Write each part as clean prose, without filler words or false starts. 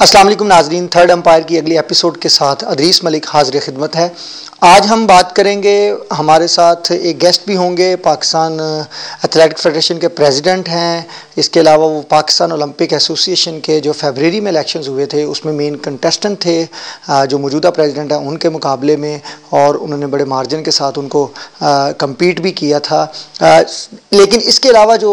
अस्सलाम वालेकुम नाजरीन, थर्ड एम्पायर की अगली एपिसोड के साथ अदरीस मलिक हाजिर खिदमत है। आज हम बात करेंगे, हमारे साथ एक गेस्ट भी होंगे, पाकिस्तान एथलेटिक फेडरेशन के प्रेसिडेंट हैं। इसके अलावा वो पाकिस्तान ओलंपिक एसोसिएशन के जो फरवरी में इलेक्शंस हुए थे उसमें मेन कंटेस्टेंट थे, जो मौजूदा प्रेसिडेंट हैं उनके मुकाबले में, और उन्होंने बड़े मार्जिन के साथ उनको कम्पीट भी किया था। लेकिन इसके अलावा जो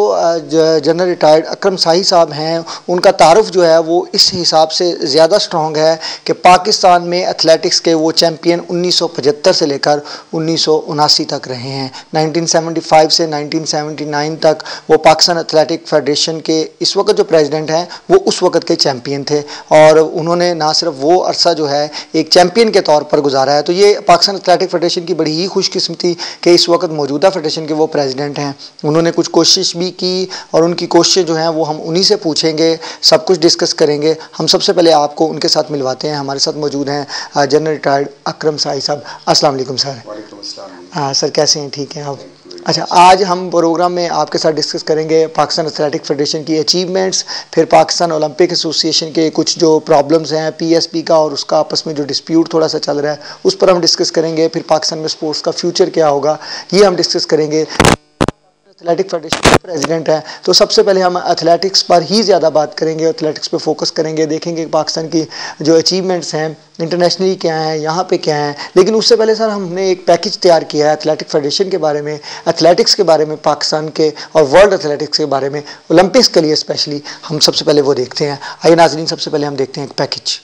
जनरल रिटायर्ड अकरम साही साहब हैं, उनका तारुफ जो है वो इस हिसाब से ज़्यादा स्ट्रॉन्ग है कि पाकिस्तान में एथलेटिक्स के वो चैम्पियन 1975 से लेकर 1979 तक रहे हैं। 1975 से 1979 तक वो पाकिस्तान एथलेटिक फेडरेशन के इस वक्त जो प्रेसिडेंट हैं वो उस वक्त के चैम्पियन थे, और उन्होंने ना सिर्फ वो अरसा जो है एक चैम्पियन के तौर पर गुजारा है। तो ये पाकिस्तान एथलेटिक फेडरेशन की बड़ी ही खुशकिस्मती कि इस वक्त मौजूदा फेडरेशन के वो प्रेसिडेंट हैं। उन्होंने कुछ कोशिश भी की और उनकी कोशिश जो हैं वो हम उन्हीं से पूछेंगे, सब कुछ डिस्कस करेंगे। हम सबसे पहले आपको उनके साथ मिलवाते हैं। हमारे साथ मौजूद हैं जनरल रिटायर्ड अकरम साही साहब। अस्सलाम वालेकुम सर। वालेकुम अस्सलाम। सर कैसे हैं? ठीक हैं आप? अच्छा, आज हम प्रोग्राम में आपके साथ डिस्कस करेंगे पाकिस्तान एथलेटिक फेडरेशन की अचीवमेंट्स, फिर पाकिस्तान ओलंपिक एसोसिएशन के कुछ जो प्रॉब्लम्स हैं पीएसपी का और उसका आपस में जो डिस्प्यूट थोड़ा सा चल रहा है उस पर हम डिस्कस करेंगे। फिर पाकिस्तान में स्पोर्ट्स का फ्यूचर क्या होगा ये हम डिस्कस करेंगे। एथलेटिक फेडरेशन के प्रेसिडेंट हैं, तो सबसे पहले हम एथलेटिक्स पर ही ज़्यादा बात करेंगे, एथलेटिक्स पे फोकस करेंगे, देखेंगे पाकिस्तान की जो अचीवमेंट्स हैं इंटरनेशनली क्या हैं, यहाँ पे क्या हैं। लेकिन उससे पहले सर हमने एक पैकेज तैयार किया है एथलेटिक फेडरेशन के बारे में, एथलेटिक्स के बारे में, पाकिस्तान के और वर्ल्ड एथलेटिक्स के बारे में, ओलंपिक्स के लिए स्पेशली। हम सबसे पहले वो देखते हैं। आइए नाज़रीन, सबसे पहले हम देखते हैं एक पैकेज।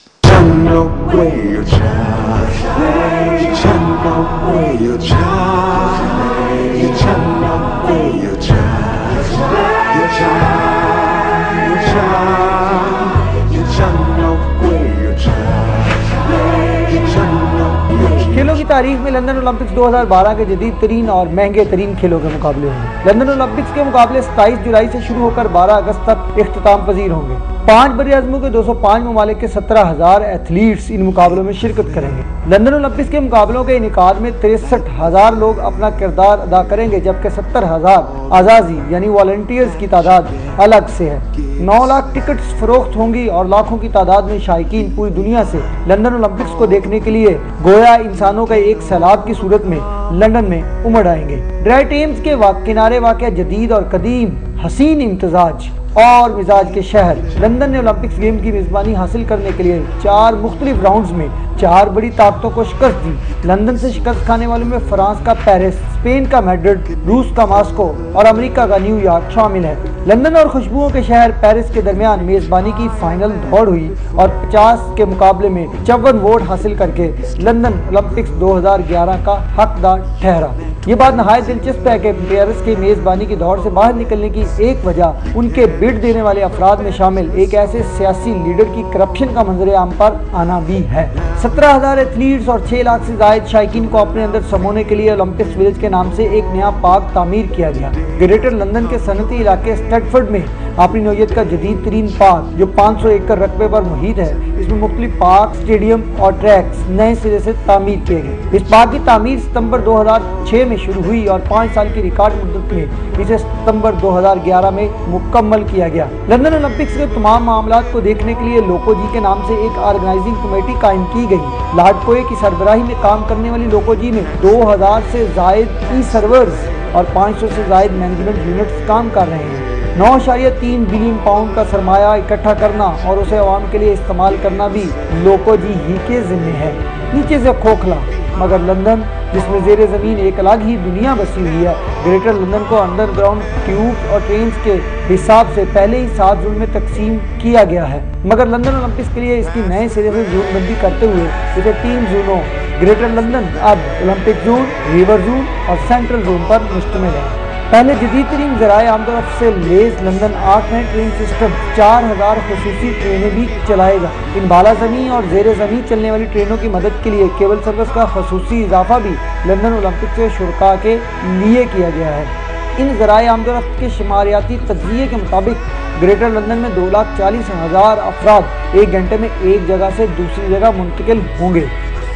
खेलों की तारीख में लंदन ओलंपिक्स 2012 के जदीद तरीन और महंगे तरीन खेलों के मुकाबले होंगे। लंदन ओलंपिक्स के मुकाबले 27 जुलाई से शुरू होकर 12 अगस्त तक इख्तिताम पजीर होंगे। 5 बरे-ए-आज़मों के 205 ममालिक के 17,000 एथलीट्स इन मुकाबलों में शिरकत करेंगे। लंदन ओलंपिक्स के मुकाबलों के इनेकाद में 63,000 लोग अपना किरदार अदा करेंगे, जबकि 70,000 आज़ाजी यानी वॉलंटियर्स की तादाद अलग से है। 9 लाख टिकट्स फरोख्त होंगी और लाखों की तादाद में शायकीन पूरी दुनिया से लंदन ओलंपिक्स को देखने के लिए गोया इंसानों का एक सैलाब की सूरत में लंदन में उमड़ आएंगे। ड्राई टेम्स के किनारे वाक़या जदीद और कदीम हसीन इम्तजाज और मिजाज के शहर लंदन ने ओलंपिक्स गेम की मेज़बानी हासिल करने के लिए 4 मुख्तलिफ राउंड्स में 4 बड़ी ताकतों को शिकस्त दी। लंदन से शिकस्त खाने वालों में फ्रांस का पेरिस, स्पेन का मैड्रिड, रूस का मॉस्को और अमेरिका का न्यूयॉर्क शामिल है। लंदन और खुशबुओं के शहर पेरिस के दरमियान मेज़बानी की फाइनल दौड़ हुई और 50 के मुकाबले में 54 वोट हासिल करके लंदन ओलंपिक्स 2011 का हकदार ठहरा। ये बात नहायत दिलचस्प है कि पेरिस की मेज़बानी की दौड़ से बाहर निकलने की एक वजह उनके बिड देने वाले अफराद में शामिल एक ऐसे सियासी लीडर की करप्शन का मंजर आम पर आना भी है। 17,000 एथलीट्स और 6 लाख से जायद शायकीन को अपने अंदर समोने के लिए ओलंपिक्स विलेज के नाम से एक नया पार्क तामीर किया गया। ग्रेटर लंदन के सनती इलाके स्टैटफोर्ड में अपनी नौयत का जदीद तरीन पार्क जो 500 एकड़ रकबे पर मुहित है, इसमें मुख्तलिफ पार्क, स्टेडियम और ट्रैक्स नए सिरे से तामीर किए गए। इस पार्क की तामीर सितंबर 2006 में शुरू हुई और 5 साल की रिकॉर्ड मुद्दत में इसे सितंबर 2011 में मुकम्मल किया गया। लंदन ओलंपिक्स के तमाम मामलात को देखने के लिए लोको जी के नाम से एक ऑर्गेनाइजिंग कमेटी कायम की गई। लॉर्ड कोए की सरबराही में काम करने वाली लोको जी में 2000 से जायद ई सर्वर्स और 500 से जायद मैनेजमेंट यूनिट्स काम कर रहे हैं। 9.3 बिलियन पाउंड का सरमाया इकट्ठा करना और उसे अवाम के लिए इस्तेमाल करना भी लोको जी ही के जिम्मे है। नीचे से खोखला मगर लंदन, जिसमें ज़ेरे ज़मीन एक अलग ही दुनिया बसी हुई है। ग्रेटर लंदन को अंडरग्राउंड ट्यूब और ट्रेन के हिसाब से पहले ही 7 जोन में तकसीम किया गया है, मगर लंदन ओलंपिक्स के लिए इसकी नए सिरे से जोनबंदी करते हुए इसे 3 जोनों ग्रेटर लंदन अब ओलंपिक जोन, रिवर जोन और सेंट्रल जोन पर मुश्तमिल है। पहले जदीद तरीन ज़राए आमतरफ से लेस लंदन 8 नए ट्रेन सिस्टम 4000 खसूसी ट्रेनें भी चलाएगा। इन बाला ज़मीन और ज़ेरे ज़मीन चलने वाली ट्रेनों की मदद के लिए केबल सर्विस का खसूसी इजाफा भी लंदन ओलंपिक से शुरका के लिए किया गया है। इन ज़राए आमतरफ के शुमारियाती तज्ज़िये के मुताबिक ग्रेटर लंदन में 2,40,000 अफराद 1 घंटे में एक जगह से दूसरी जगह मुंतकिल होंगे।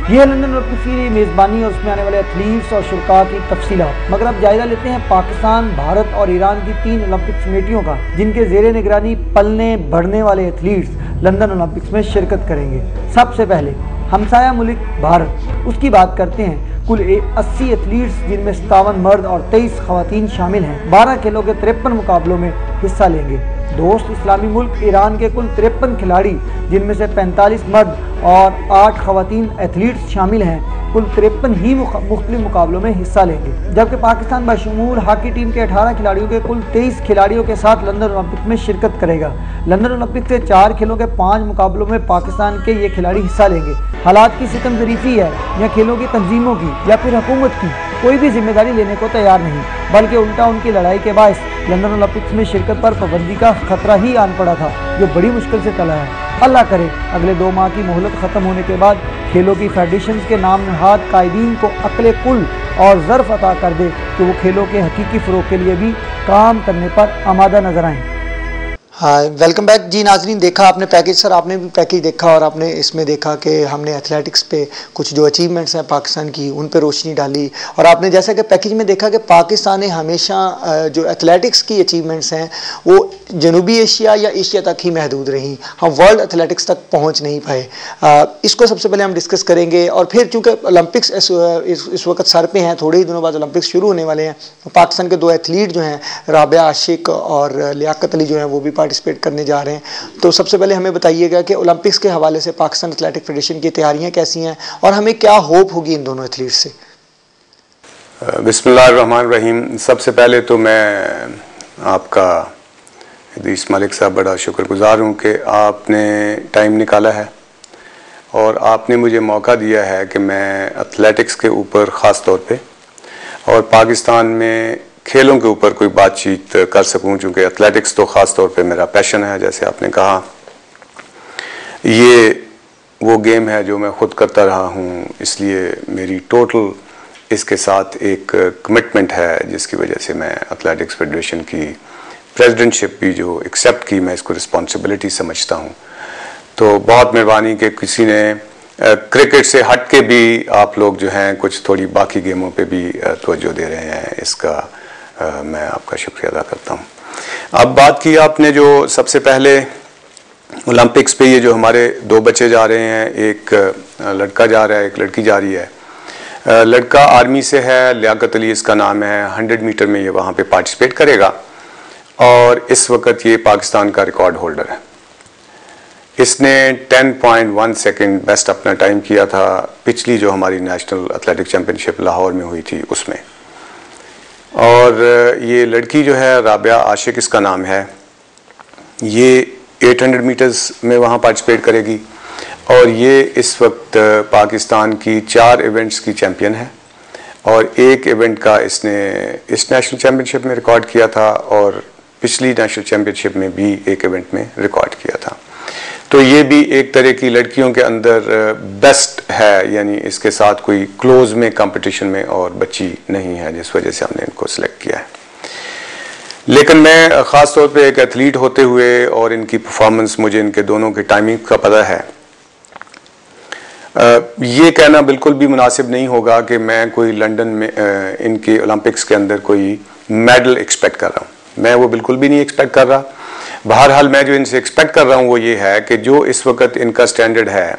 ये लंदन ओलंपिक्स की मेज़बानी और उसमें आने वाले एथलीट्स और शुरका की तफसीलात। मगर अब जायजा लेते हैं पाकिस्तान, भारत और ईरान की 3 ओलंपिक कमेटियों का, जिनके ज़ेरे निगरानी पलने बढ़ने वाले एथलीट्स लंदन ओलंपिक्स में शिरकत करेंगे। सबसे पहले हमसाया मुल्क भारत, उसकी बात करते हैं। कुल 80 एथलीट्स जिनमें 57 मर्द और 23 खवातीन शामिल हैं 12 खेलों के 53 मुकाबलों में हिस्सा लेंगे। दोस्त इस्लामी मुल्क ईरान के कुल 53 खिलाड़ी जिनमें से 45 मर्द और 8 खवातीन एथलीट्स शामिल हैं कुल 53 ही मुख्तलिफ मुकाबलों में हिस्सा लेंगे। जबकि पाकिस्तान बशमूल हॉकी टीम के 18 खिलाड़ियों के कुल 23 खिलाड़ियों के साथ लंदन ओलंपिक में शिरकत करेगा। लंदन ओलंपिक से 4 खेलों के 5 मुकाबलों में पाकिस्तान के ये खिलाड़ी हिस्सा लेंगे। हालात की सितमजरीफी है या खेलों की तंजीमों की या फिर हुकूमत की, कोई भी जिम्मेदारी लेने को तैयार नहीं, बल्कि उल्टा उनकी लड़ाई के बायस लंदन ओलंपिक्स में शिरकत पर पाबंदी का खतरा ही आन पड़ा था, जो बड़ी मुश्किल से टला है। अल्लाह करे अगले 2 माह की मोहलत ख़त्म होने के बाद खेलों की फेडरेशन के नाम नहाद कायदीन को अक्ल कुल और ज़र्फ अता कर दे कि वो खेलों के हकीकी फ़रोग़ के लिए भी काम करने पर आमादा नजर आएँ। हाँ, वेलकम बैक जी नाजरीन। देखा आपने पैकेज, सर आपने भी पैकेज देखा और आपने इसमें देखा कि हमने एथलेटिक्स पे कुछ जो अचीवमेंट्स हैं पाकिस्तान की उन पे रोशनी डाली, और आपने जैसा कि पैकेज में देखा कि पाकिस्तान ने हमेशा जो एथलेटिक्स की अचीवमेंट्स हैं वो जनूबी एशिया या एशिया तक ही महदूद रहीं, हम वर्ल्ड एथलेटिक्स तक पहुँच नहीं पाए। इसको सबसे पहले हम डिस्कस करेंगे, और फिर चूँकि ओलंपिक्स इस वक्त सर पे हैं, थोड़े ही दिनों बाद ओलंपिक्स शुरू होने वाले हैं, पाकिस्तान के 2 एथलीट जो हैं राबिया आशिक और लियाकत अली जो हैं वो भी पार्टिसिपेट करने जा रहे हैं। तो सबसे पहले हमें बताइएगा कि ओलंपिक्स के हवाले से पाकिस्तान एथलेटिक फेडरेशन की तैयारियां कैसी हैं और हमें क्या होप होगी इन दोनों एथलीट से। बिस्मिल्लाहिर्रहमानिर्रहीम। सबसे पहले तो मैं आपका अदरीस मलिक साहब बड़ा शुक्रगुजार हूँ कि आपने टाइम निकाला है और आपने मुझे मौका दिया है कि मैं एथलेटिक्स के ऊपर ख़ास तौर पे और पाकिस्तान में खेलों के ऊपर कोई बातचीत कर सकूं, चूँकि एथलेटिक्स तो ख़ास तौर पे मेरा पैशन है। जैसे आपने कहा, ये वो गेम है जो मैं ख़ुद करता रहा हूँ, इसलिए मेरी टोटल इसके साथ एक कमिटमेंट है, जिसकी वजह से मैं एथलेटिक्स फेडरेशन की प्रेसिडेंटशिप भी जो एक्सेप्ट की, मैं इसको रिस्पॉन्सिबिलिटी समझता हूँ। तो बहुत मेहरबानी कि किसी ने क्रिकेट से हट के भी आप लोग जो हैं कुछ थोड़ी बाकी गेमों पे भी तवज्जो दे रहे हैं, इसका मैं आपका शुक्रिया अदा करता हूँ। अब बात की आपने जो सबसे पहले ओलंपिक्स पे, ये जो हमारे 2 बच्चे जा रहे हैं, एक लड़का जा रहा है, एक लड़की जा रही है। लड़का आर्मी से है, लियाकत अली इसका नाम है, 100 मीटर में ये वहाँ पे पार्टिसिपेट करेगा और इस वक्त ये पाकिस्तान का रिकॉर्ड होल्डर है। इसने 10.1 सेकेंड बेस्ट अपना टाइम किया था पिछली जो हमारी नेशनल एथलेटिक चैम्पियनशिप लाहौर में हुई थी उसमें। और ये लड़की जो है राबिया आशिक इसका नाम है, ये 800 मीटर्स में वहाँ पार्टिसिपेट करेगी और ये इस वक्त पाकिस्तान की 4 इवेंट्स की चैम्पियन है और एक इवेंट का इसने इस नेशनल चैम्पियनशिप में रिकॉर्ड किया था और पिछली नेशनल चैम्पियनशिप में भी एक इवेंट में रिकॉर्ड किया था। तो ये भी एक तरह की लड़कियों के अंदर बेस्ट है, यानी इसके साथ कोई क्लोज में कंपटीशन में और बच्ची नहीं है, जिस वजह से हमने इनको सिलेक्ट किया है। लेकिन मैं ख़ास तौर पे एक एथलीट होते हुए और इनकी परफॉर्मेंस, मुझे इनके दोनों की टाइमिंग का पता है, ये कहना बिल्कुल भी मुनासिब नहीं होगा कि मैं कोई लंदन में इनके ओलंपिक्स के अंदर कोई मेडल एक्सपेक्ट कर रहा हूँ। मैं वो बिल्कुल भी नहीं एक्सपेक्ट कर रहा। बहरहाल मैं जो इनसे एक्सपेक्ट कर रहा हूँ वो ये है कि जो इस वक्त इनका स्टैंडर्ड है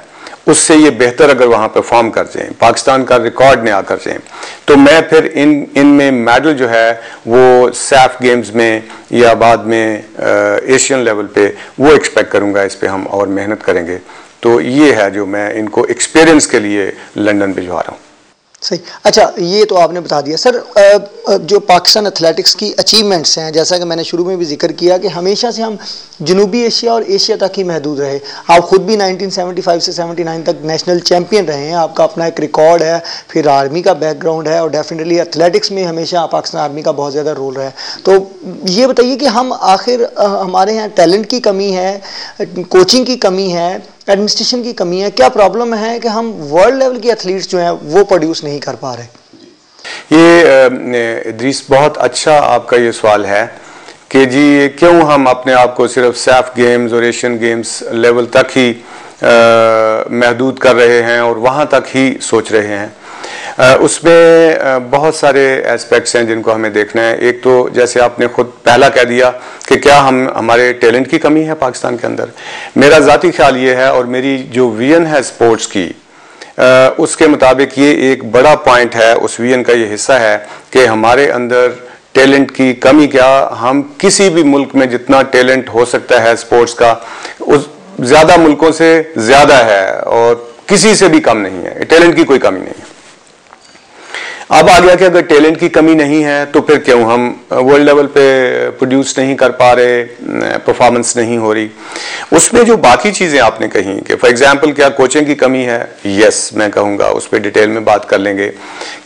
उससे ये बेहतर अगर वहाँ परफॉर्म कर जाएं, पाकिस्तान का रिकॉर्ड नया कर जाएं, तो मैं फिर इनमें मेडल जो है वो सैफ गेम्स में या बाद में एशियन लेवल पे वो एक्सपेक्ट करूँगा। इस पर हम और मेहनत करेंगे। तो ये है जो मैं इनको एक्सपीरियंस के लिए लंदन भिजवा रहा हूँ। सही। अच्छा, ये तो आपने बता दिया सर। जो पाकिस्तान एथलेटिक्स की अचीवमेंट्स हैं, जैसा कि मैंने शुरू में भी जिक्र किया कि हमेशा से हम जनूबी एशिया और एशिया तक ही महदूद रहे। आप खुद भी 1975 से 79 तक नेशनल चैम्पियन रहे हैं, आपका अपना एक रिकॉर्ड है, फिर आर्मी का बैकग्राउंड है और डेफिनेटली एथलेटिक्स में हमेशा पाकिस्तान आर्मी का बहुत ज़्यादा रोल रहा है। तो ये बताइए कि हम आखिर हमारे यहाँ टैलेंट की कमी है, कोचिंग की कमी है, एडमिनिस्ट्रेशन की कमी है, क्या प्रॉब्लम है कि हम वर्ल्ड लेवल के एथलीट्स जो हैं वो प्रोड्यूस नहीं कर पा रहे? ये इदरीस, बहुत अच्छा आपका ये सवाल है कि जी क्यों हम अपने आप को सिर्फ सैफ गेम्स और एशियन गेम्स लेवल तक ही महदूद कर रहे हैं और वहाँ तक ही सोच रहे हैं। उसमें बहुत सारे एस्पेक्ट्स हैं जिनको हमें देखना है। एक तो जैसे आपने खुद पहला कह दिया कि क्या हमारे टैलेंट की कमी है पाकिस्तान के अंदर। मेरा ज़ाती ख्याल ये है और मेरी जो विजन है स्पोर्ट्स की, उसके मुताबिक ये एक बड़ा पॉइंट है, उस विजन का ये हिस्सा है कि हमारे अंदर टैलेंट की कमी क्या, हम किसी भी मुल्क में जितना टैलेंट हो सकता है स्पोर्ट्स का, उस ज़्यादा मुल्कों से ज़्यादा है और किसी से भी कम नहीं है। टैलेंट की कोई कमी नहीं है। अब आ गया कि अगर टैलेंट की कमी नहीं है तो फिर क्यों हम वर्ल्ड लेवल पे प्रोड्यूस नहीं कर पा रहे, परफॉर्मेंस नहीं हो रही। उसमें जो बाकी चीज़ें आपने कही कि फॉर एग्जांपल क्या कोचिंग की कमी है, यस मैं कहूँगा, उस पर डिटेल में बात कर लेंगे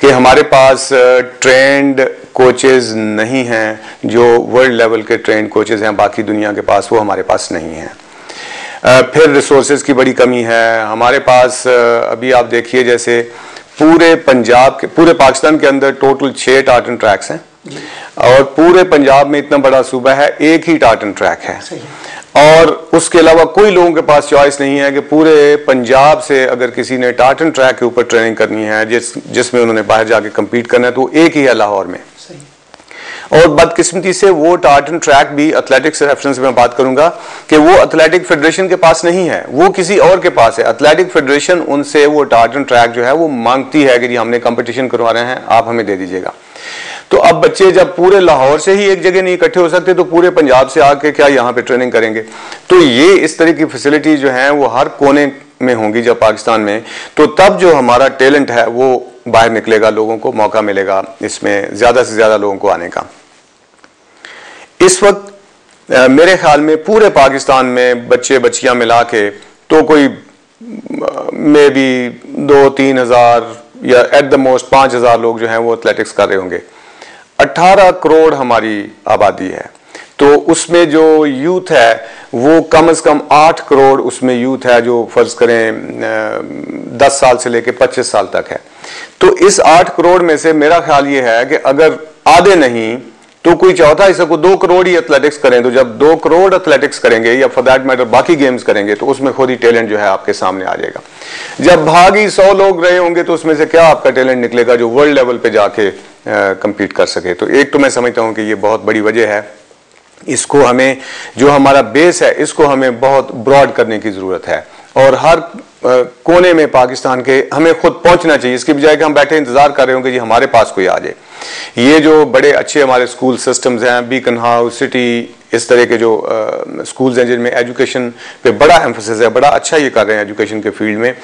कि हमारे पास ट्रेंड कोचेज़ नहीं हैं, जो वर्ल्ड लेवल के ट्रेंड कोचेज़ हैं बाकी दुनिया के पास, वो हमारे पास नहीं हैं। फिर रिसोर्सेज की बड़ी कमी है हमारे पास। अभी आप देखिए जैसे पूरे पंजाब के, पूरे पाकिस्तान के अंदर टोटल 6 टार्टन ट्रैक्स हैं और पूरे पंजाब में इतना बड़ा सूबा है, एक ही टार्टन ट्रैक है और उसके अलावा कोई लोगों के पास चॉइस नहीं है कि पूरे पंजाब से अगर किसी ने टार्टन ट्रैक के ऊपर ट्रेनिंग करनी है जिसमें उन्होंने बाहर जाके कम्पीट करना है, तो एक ही है लाहौर में। और बदकिस्मती से वो टार्टन ट्रैक भी एथलेटिक्स रेफरेंस में बात करूंगा कि वो एथलेटिक फेडरेशन के पास नहीं है, वो किसी और के पास है। एथलेटिक फेडरेशन उनसे वो टार्टन ट्रैक जो है वो मांगती है कि जी हमने कंपटीशन करवा रहे हैं, आप हमें दे दीजिएगा। तो अब बच्चे जब पूरे लाहौर से ही एक जगह नहीं इकट्ठे हो सकते तो पूरे पंजाब से आके क्या यहाँ पे ट्रेनिंग करेंगे। तो ये इस तरह की फैसिलिटी जो है वो हर कोने में होंगी जब पाकिस्तान में, तो तब जो हमारा टैलेंट है वो बाहर निकलेगा, लोगों को मौका मिलेगा इसमें ज़्यादा से ज़्यादा लोगों को आने का। इस वक्त मेरे ख्याल में पूरे पाकिस्तान में बच्चे बच्चियां मिला के तो कोई मे बी 2-3 हज़ार या एट द मोस्ट 5,000 लोग जो हैं वो एथलेटिक्स कर रहे होंगे। 18 करोड़ हमारी आबादी है, तो उसमें जो यूथ है वो कम से कम 8 करोड़ उसमें यूथ है जो फर्ज करें 10 साल से लेकर 25 साल तक है। तो इस 8 करोड़ में से मेरा ख्याल ये है कि अगर आधे नहीं तो कोई चौथा हिस्सा को 2 करोड़ ही एथलेटिक्स करें, तो जब 2 करोड़ एथलेटिक्स करेंगे या फॉर दैट मैटर बाकी गेम्स करेंगे तो उसमें खुद ही टैलेंट जो है आपके सामने आ जाएगा। जब भाग ही 100 लोग रहे होंगे तो उसमें से क्या आपका टैलेंट निकलेगा जो वर्ल्ड लेवल पे जाके compete कर सके। तो एक तो मैं समझता हूं कि ये बहुत बड़ी वजह है, इसको हमें जो हमारा बेस है इसको हमें बहुत ब्रॉड करने की जरूरत है और हर कोने में पाकिस्तान के हमें खुद पहुंचना चाहिए, इसकी बजाय कि हम बैठे इंतजार कर रहे होंगे जी हमारे पास कोई आ जाए। ये जो बड़े अच्छे हमारे स्कूल सिस्टम्स हैं, बीकन हाउस, सिटी, इस तरह के जो स्कूल्स हैं जिनमें एजुकेशन पे बड़ा एम्फोसिस है, बड़ा अच्छा ये कर रहे हैं एजुकेशन के फील्ड में,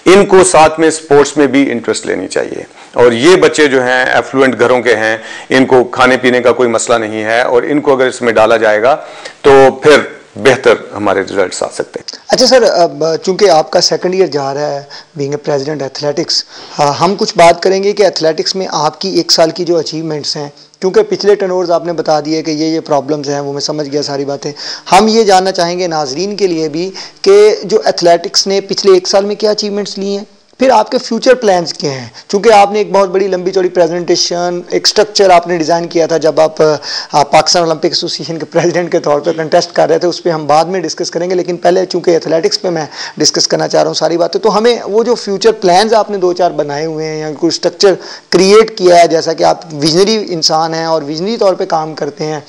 इनको साथ में स्पोर्ट्स में भी इंटरेस्ट लेनी चाहिए। और ये बच्चे जो हैं एफ्लुएंट घरों के हैं, इनको खाने पीने का कोई मसला नहीं है और इनको अगर इसमें डाला जाएगा तो फिर बेहतर हमारे रिजल्ट्स आ सकते हैं। अच्छा सर, अब चूंकि आपका सेकंड ईयर जा रहा है बीइंग ए प्रेसिडेंट एथलेटिक्स, हम कुछ बात करेंगे कि एथलेटिक्स में आपकी 1 साल की जो अचीवमेंट्स हैं, क्योंकि पिछले टर्नओवर्स आपने बता दिए कि ये प्रॉब्लम्स हैं, वो मैं समझ गया सारी बातें। हम ये जानना चाहेंगे नाजरीन के लिए भी कि जो एथलेटिक्स ने पिछले 1 साल में क्या अचीवमेंट्स ली हैं, फिर आपके फ्यूचर प्लान्स क्या हैं। चूँकि आपने एक बहुत बड़ी लंबी चौड़ी प्रेजेंटेशन, एक स्ट्रक्चर आपने डिज़ाइन किया था जब आप पाकिस्तान ओलंपिक एसोसिएशन के प्रेसिडेंट के तौर पे कंटेस्ट कर रहे थे, उस पर हम बाद में डिस्कस करेंगे, लेकिन पहले चूँकि एथलेटिक्स पे मैं डिस्कस करना चाह रहा हूँ सारी बातें। तो हमें वो जो फ्यूचर प्लान्स आपने 2-4 बनाए हुए हैं या कोई स्ट्रक्चर क्रिएट किया है, जैसा कि आप विजनरी इंसान हैं और विजनरी तौर पर काम करते हैं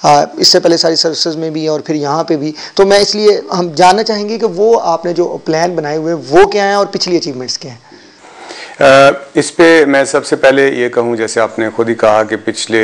इससे पहले सारी सर्विसेज में भी और फिर यहाँ पे भी, तो मैं इसलिए हम जानना चाहेंगे कि वो आपने जो प्लान बनाए हुए हैं वो क्या हैं और पिछली अचीवमेंट्स क्या हैं। इस पे मैं सबसे पहले ये कहूँ, जैसे आपने खुद ही कहा कि पिछले